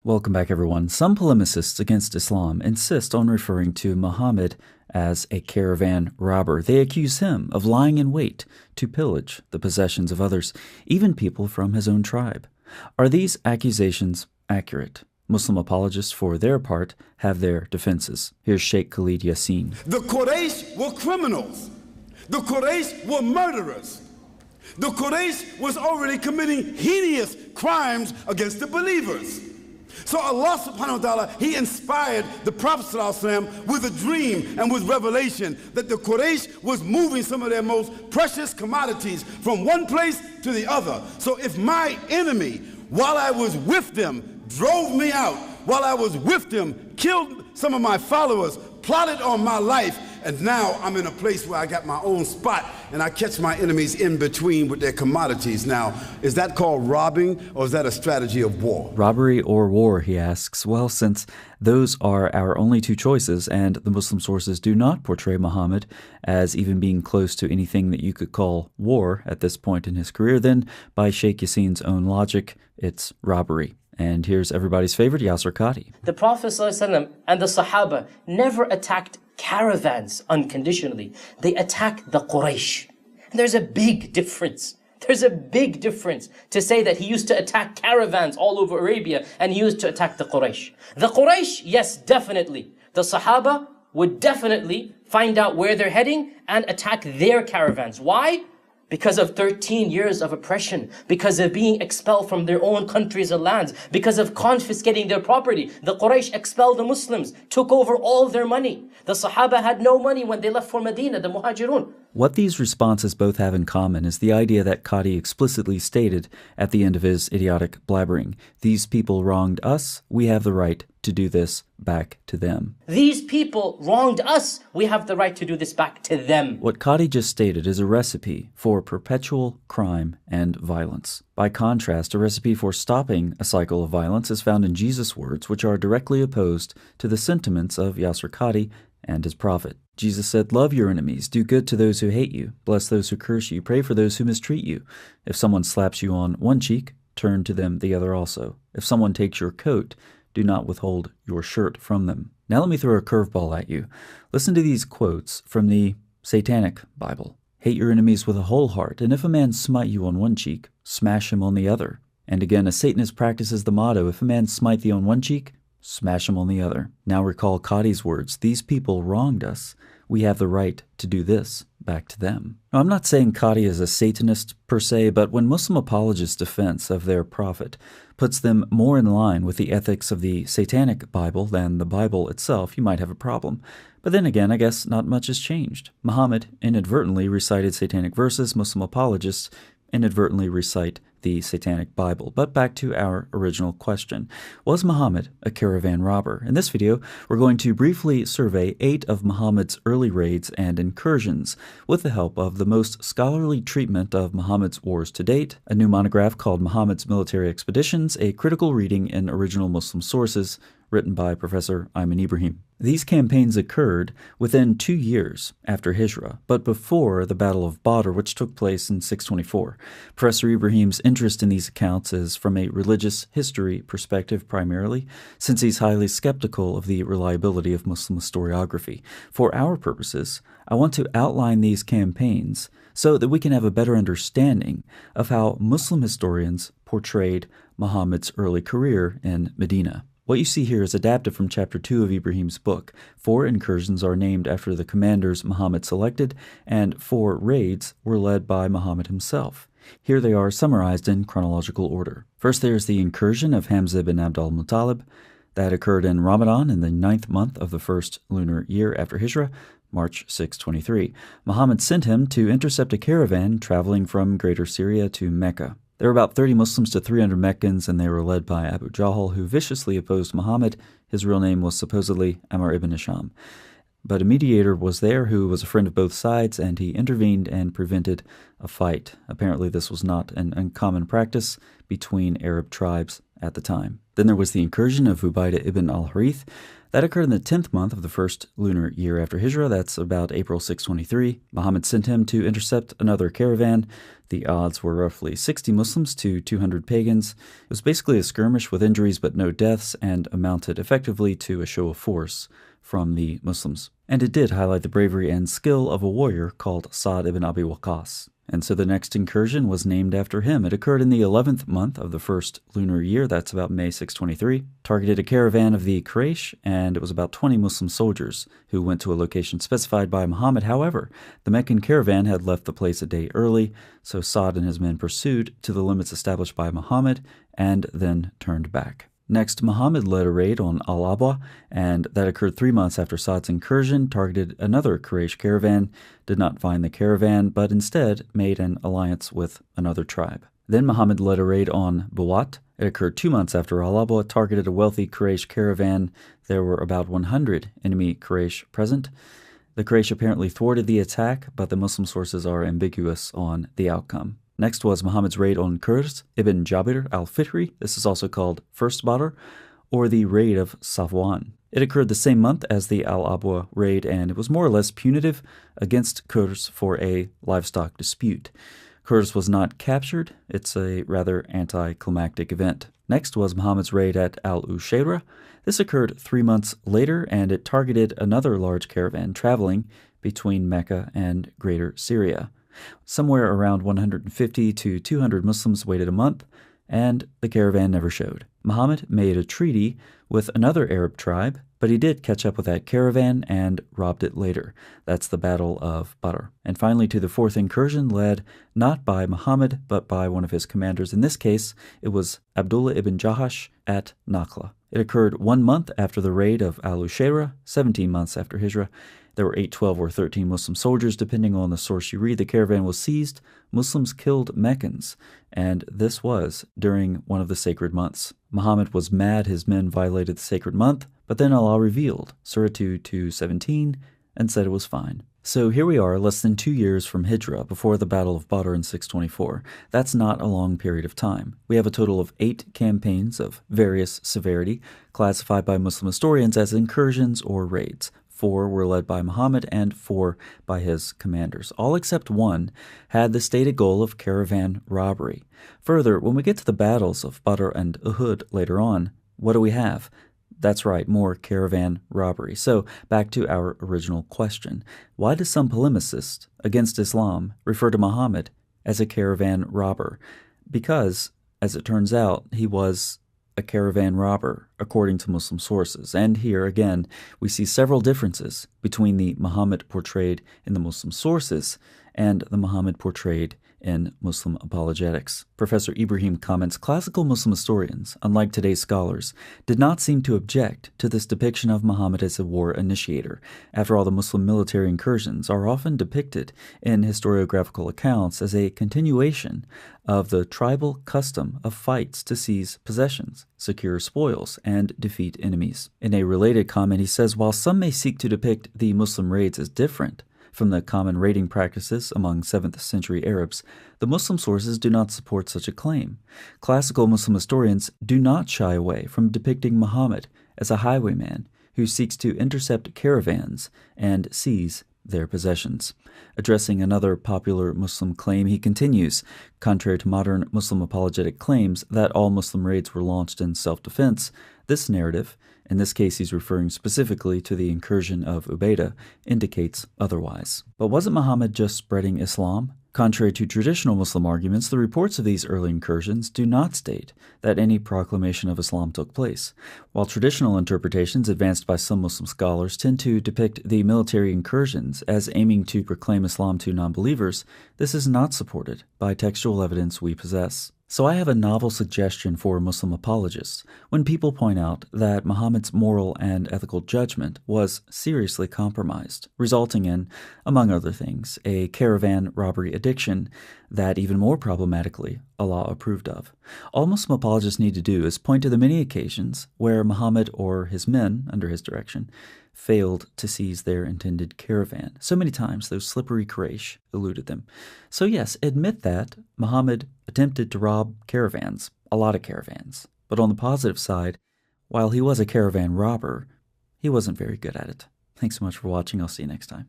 Welcome back, everyone. Some polemicists against Islam insist on referring to Muhammad as a caravan robber. They accuse him of lying in wait to pillage the possessions of others, even people from his own tribe. Are these accusations accurate? Muslim apologists, for their part, have their defenses. Here's Sheikh Khalid Yassin. The Quraysh were criminals. The Quraysh were murderers. The Quraysh was already committing heinous crimes against the believers. So Allah subhanahu wa ta'ala, He inspired the Prophet ﷺ with a dream and with revelation that the Quraysh was moving some of their most precious commodities from one place to the other. So if my enemy, while I was with them, drove me out, while I was with them, killed some of my followers, plotted on my life, and now I'm in a place where I got my own spot and I catch my enemies in between with their commodities. Now, is that called robbing, or is that a strategy of war? Robbery or war, he asks. Well, since those are our only two choices, and the Muslim sources do not portray Muhammad as even being close to anything that you could call war at this point in his career, then by Sheikh Yassin's own logic, it's robbery. And here's everybody's favorite, Yasir Qadhi. The Prophet ﷺ and the Sahaba never attacked caravans unconditionally. They attacked the Quraysh. And there's a big difference. There's a big difference to say that he used to attack caravans all over Arabia and he used to attack the Quraysh. The Quraysh, yes, definitely. The Sahaba would definitely find out where they're heading and attack their caravans. Why? Because of 13 years of oppression, because of being expelled from their own countries and lands, because of confiscating their property. The Quraysh expelled the Muslims, took over all their money. The Sahaba had no money when they left for Medina, the Muhajirun. What these responses both have in common is the idea that Qadhi explicitly stated at the end of his idiotic blabbering. These people wronged us, we have the right to do this back to them. These people wronged us, we have the right to do this back to them. What Qadhi just stated is a recipe for perpetual crime and violence. By contrast, a recipe for stopping a cycle of violence is found in Jesus' words, which are directly opposed to the sentiments of Yasir Qadhi and his prophet. Jesus said, "Love your enemies, do good to those who hate you, bless those who curse you, pray for those who mistreat you. If someone slaps you on one cheek, turn to them the other also. If someone takes your coat, do not withhold your shirt from them." Now let me throw a curveball at you. Listen to these quotes from the Satanic Bible. "Hate your enemies with a whole heart, and if a man smite you on one cheek, smash him on the other." And again, a Satanist practices the motto, "If a man smite thee on one cheek, smash him on the other." Now recall Qadhi's words, "These people wronged us. We have the right to do this back to them." Now, I'm not saying Qadhi is a Satanist per se, but when Muslim apologists' defense of their prophet puts them more in line with the ethics of the Satanic Bible than the Bible itself, you might have a problem. But then again, I guess not much has changed. Muhammad inadvertently recited Satanic verses. Muslim apologists inadvertently recite the Satanic Bible. But back to our original question. Was Muhammad a caravan robber? In this video, we're going to briefly survey 8 of Muhammad's early raids and incursions with the help of the most scholarly treatment of Muhammad's wars to date, a new monograph called Muhammad's Military Expeditions, a critical reading in original Muslim sources, written by Professor Ayman Ibrahim. These campaigns occurred within 2 years after Hijrah, but before the Battle of Badr, which took place in 624. Professor Ibrahim's interest in these accounts is from a religious history perspective primarily, since he's highly skeptical of the reliability of Muslim historiography. For our purposes, I want to outline these campaigns so that we can have a better understanding of how Muslim historians portrayed Muhammad's early career in Medina. What you see here is adapted from Chapter 2 of Ibrahim's book. 4 incursions are named after the commanders Muhammad selected, and 4 raids were led by Muhammad himself. Here they are summarized in chronological order. First, there's the incursion of Hamza bin Abd al-Muttalib. That occurred in Ramadan in the 9th month of the first lunar year after Hijrah, March 623. Muhammad sent him to intercept a caravan traveling from Greater Syria to Mecca. There were about 30 Muslims to 300 Meccans, and they were led by Abu Jahl, who viciously opposed Muhammad. His real name was supposedly Amr ibn Hisham. But a mediator was there who was a friend of both sides, and he intervened and prevented a fight. Apparently this was not an uncommon practice between Arab tribes at the time. Then there was the incursion of Ubaidah ibn al-Harith. That occurred in the 10th month of the first lunar year after Hijrah. That's about April 623. Muhammad sent him to intercept another caravan. The odds were roughly 60 Muslims to 200 pagans. It was basically a skirmish with injuries but no deaths, and amounted effectively to a show of force from the Muslims. And it did highlight the bravery and skill of a warrior called Sa'd ibn Abi Waqqas. And so the next incursion was named after him. It occurred in the 11th month of the first lunar year. That's about May 623. Targeted a caravan of the Quraysh, and it was about 20 Muslim soldiers who went to a location specified by Muhammad. However, the Meccan caravan had left the place a day early, so Sa'd and his men pursued to the limits established by Muhammad and then turned back. Next, Muhammad led a raid on Al-Abwa, and that occurred 3 months after Sa'd's incursion, targeted another Quraysh caravan, did not find the caravan, but instead made an alliance with another tribe. Then Muhammad led a raid on Buwat. It occurred 2 months after Al-Abwa, targeted a wealthy Quraysh caravan. There were about 100 enemy Quraysh present. The Quraysh apparently thwarted the attack, but the Muslim sources are ambiguous on the outcome. Next was Muhammad's raid on Kurz ibn Jabir al-Fihri. This is also called First Badr, or the raid of Safwan. It occurred the same month as the Al-Abwa raid, and it was more or less punitive against Kurz for a livestock dispute. Kurz was not captured. It's a rather anticlimactic event. Next was Muhammad's raid at Al-Ushayra. This occurred 3 months later, and it targeted another large caravan traveling between Mecca and Greater Syria. Somewhere around 150 to 200 Muslims waited a month, and the caravan never showed. Muhammad made a treaty with another Arab tribe, but he did catch up with that caravan and robbed it later. That's the Battle of Badr. And finally, to the fourth incursion, led not by Muhammad, but by one of his commanders. In this case, it was Abdullah ibn Jahash at Nakhla. It occurred 1 month after the raid of Al-Ushayra, 17 months after Hijrah. There were 8, 12, or 13 Muslim soldiers, depending on the source you read. The caravan was seized. Muslims killed Meccans, and this was during one of the sacred months. Muhammad was mad his men violated the sacred month, but then Allah revealed Surah 2:17 and said it was fine. So here we are, less than 2 years from Hijrah, before the Battle of Badr in 624. That's not a long period of time. We have a total of 8 campaigns of various severity, classified by Muslim historians as incursions or raids. 4 were led by Muhammad and 4 by his commanders. All except 1 had the stated goal of caravan robbery. Further, when we get to the battles of Badr and Uhud later on, what do we have? That's right, more caravan robbery. So, back to our original question. Why do some polemicists against Islam refer to Muhammad as a caravan robber? Because, as it turns out, he was a caravan robber, according to Muslim sources. And here, again, we see several differences between the Muhammad portrayed in the Muslim sources and the Muhammad portrayed in Muslim apologetics. Professor Ibrahim comments, classical Muslim historians, unlike today's scholars, did not seem to object to this depiction of Muhammad as a war initiator. After all, the Muslim military incursions are often depicted in historiographical accounts as a continuation of the tribal custom of fights to seize possessions, secure spoils, and defeat enemies. In a related comment, he says, while some may seek to depict the Muslim raids as different from the common raiding practices among 7th century Arabs, the Muslim sources do not support such a claim. Classical Muslim historians do not shy away from depicting Muhammad as a highwayman who seeks to intercept caravans and seize their possessions. Addressing another popular Muslim claim, he continues, contrary to modern Muslim apologetic claims that all Muslim raids were launched in self-defense, this narrative, in this case he's referring specifically to the incursion of Ubaidah, indicates otherwise. But wasn't Muhammad just spreading Islam? Contrary to traditional Muslim arguments, the reports of these early incursions do not state that any proclamation of Islam took place. While traditional interpretations advanced by some Muslim scholars tend to depict the military incursions as aiming to proclaim Islam to non-believers, this is not supported by textual evidence we possess. So I have a novel suggestion for Muslim apologists. When people point out that Muhammad's moral and ethical judgment was seriously compromised, resulting in, among other things, a caravan robbery addiction that, even more problematically, Allah approved of. All Muslim apologists need to do is point to the many occasions where Muhammad or his men, under his direction, failed to seize their intended caravan. So many times those slippery Quraysh eluded them. So yes, admit that Muhammad attempted to rob caravans, a lot of caravans. But on the positive side, while he was a caravan robber, he wasn't very good at it. Thanks so much for watching. I'll see you next time.